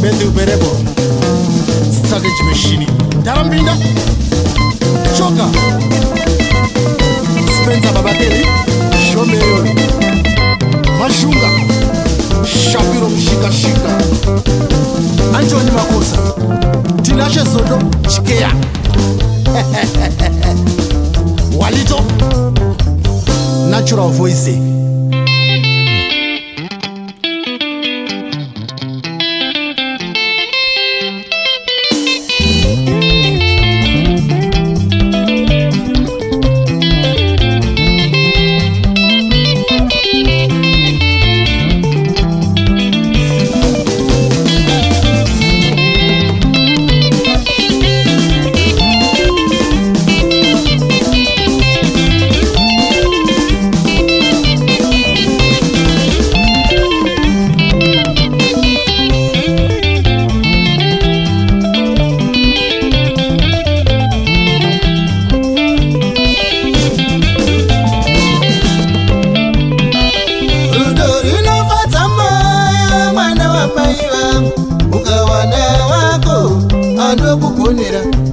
Matthew Berebo, Strategy Machine, Tarambinda, Choka, Spencer Babateli, Shomeo, Mashunga, Shapiro Shika Shika, Anthony Makosa, Tinashe Soto, Chikea, Walito, Natural Voice.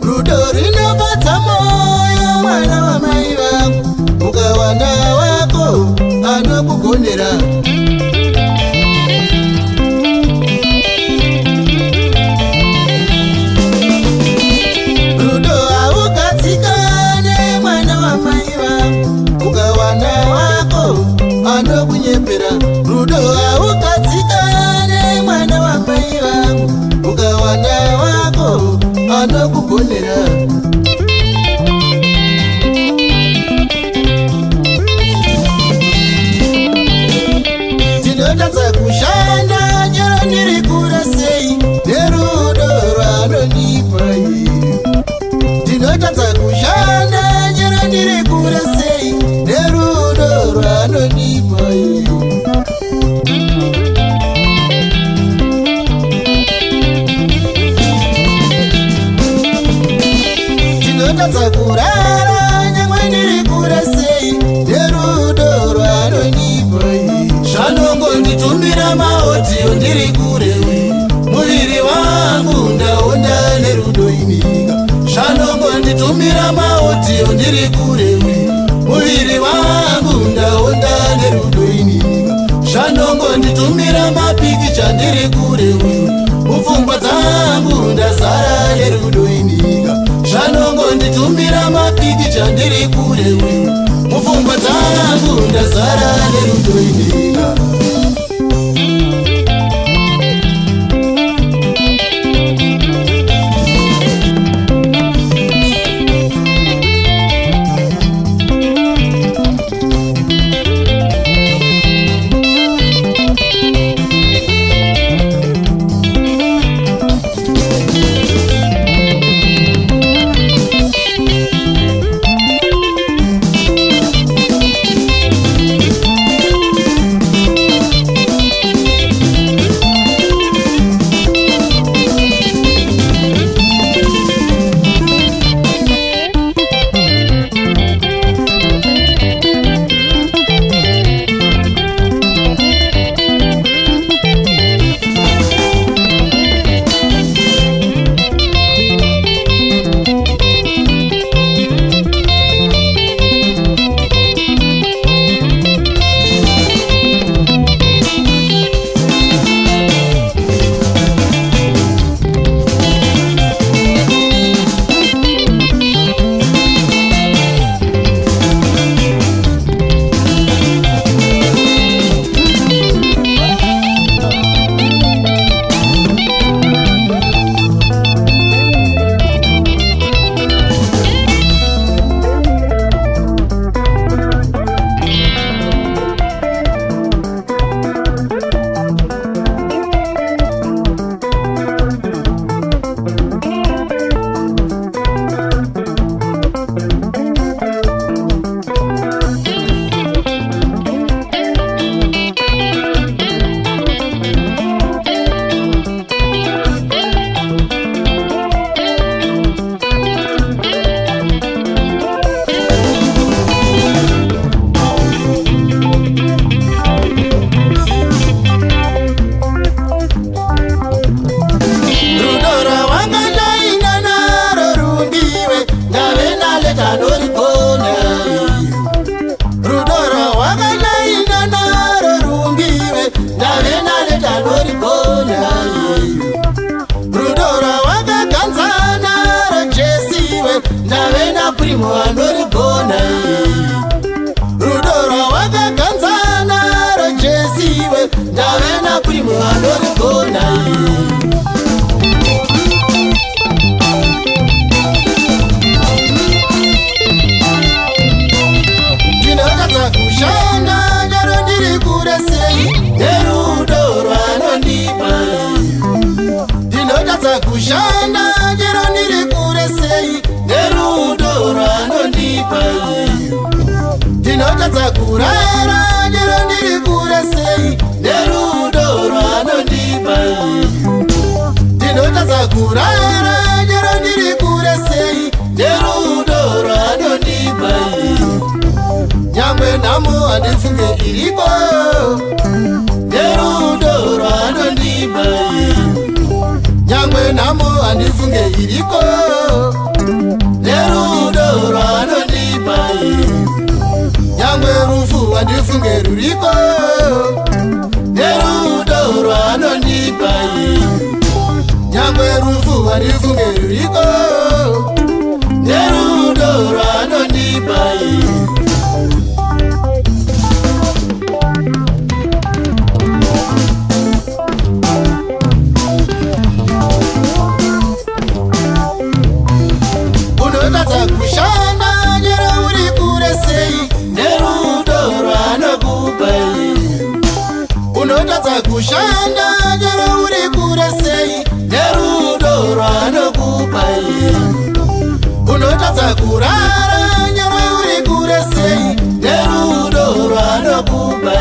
Rudo rinopatsa moyo mwana wa mai vangu, ukawana wako anokugonera. Rudo haukatsikane mwana wa mai vangu, ukawana wako anokunyepera. Rudo haukatsikane mwana wa mai vangu, ukawana wako anokugonera. Tinotadza kushanda nyero ndiri kure sei, nerudo rwanonipa iri. Tinotadza kushanda nyero ndiri kure sei, nerudo rwanonipa iri. Tinotadza kurara nyangwe ndiri kure sei, nerudo rwanonipa iri. Zvanongonditumira maodiyo ndiri kure, muviri wangu ndaonda nerudo ininga. Zvanongonditumira maodiyo ndiri kure, muviri wangu ndaonda nerudo ininga. Zvanongonditumira mapikicha ndiri kure, mupfungwa dzangu ndazara nerudo ininga. Zvanongonditumira mapikicha ndiri kure, mupfungwa dzangu ndazara nerudo ininga. primo anorigona rudo rwawakaganzana rojesiwe ndave naprimo anorigona ndinotadza kushanda nyaro ndiri kure sei nerudo rwanondipa ndinotadza kushanda nyaro ndiri kure sei nerudo rwanondipa ndinotadza kurara nyaro ndiri kure sei nerudo rwanondipa ndinotadza kurara nyaro ndiri kure sei nerudo rwanondipa nyangwe nhamo handifunge iripo nerudo rwanondipa nyangwe nhamo handifunge iriko nerudo rwanondipa nyangwe rufu handifunge ruriko nerudo rwanondipa nyangwe rufu handifunge ruriko nerudo rwanondipa unotadza kushanda nyero uri kure sei nerudo rwanokupa unotadza kushanda nyero uri kure sei nerudo rwanokupa unotadza kurara nyero uri kure sei nerudo rwanokupa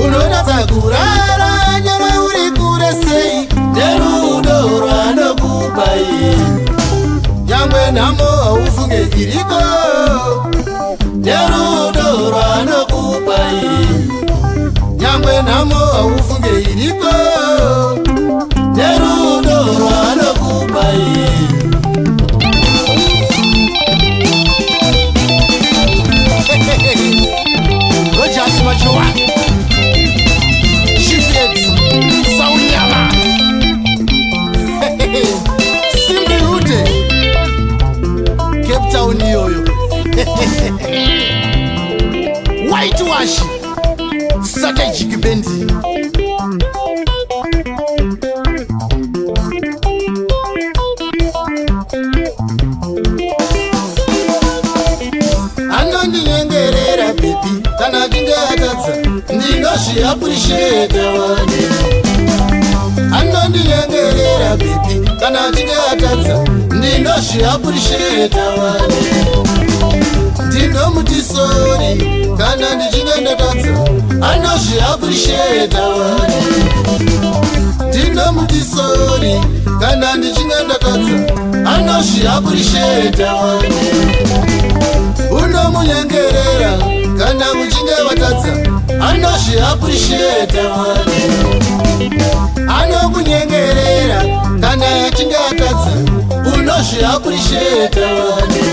unotadza kurara nyero uri kure sei nerudo rwanokupa nyangwe nhamo haufunge iriko nerudo rwanokupa nyangwe nhamo haufunge iriko nerudo rwanokupa Rogers Machoa Shifet Saunyama Simbi Rute Cape Town yoyo Whitewash Strategic Bendi anondinyengerera bebi kana achinge atadza ndinozviappreciate wani anondinyengerera bebi kana achinge atadza ndinozviappreciate wani ndinomuti sori kana ndichinge ndatadza anozviappreciate wani ndinomuti sori kana ndichinge ndatadza anozviappreciate wani unomunyengerera kana muchinge vatadza anozviappreciate wani anokunyengerera kana achinge atadza unozviappreciate wani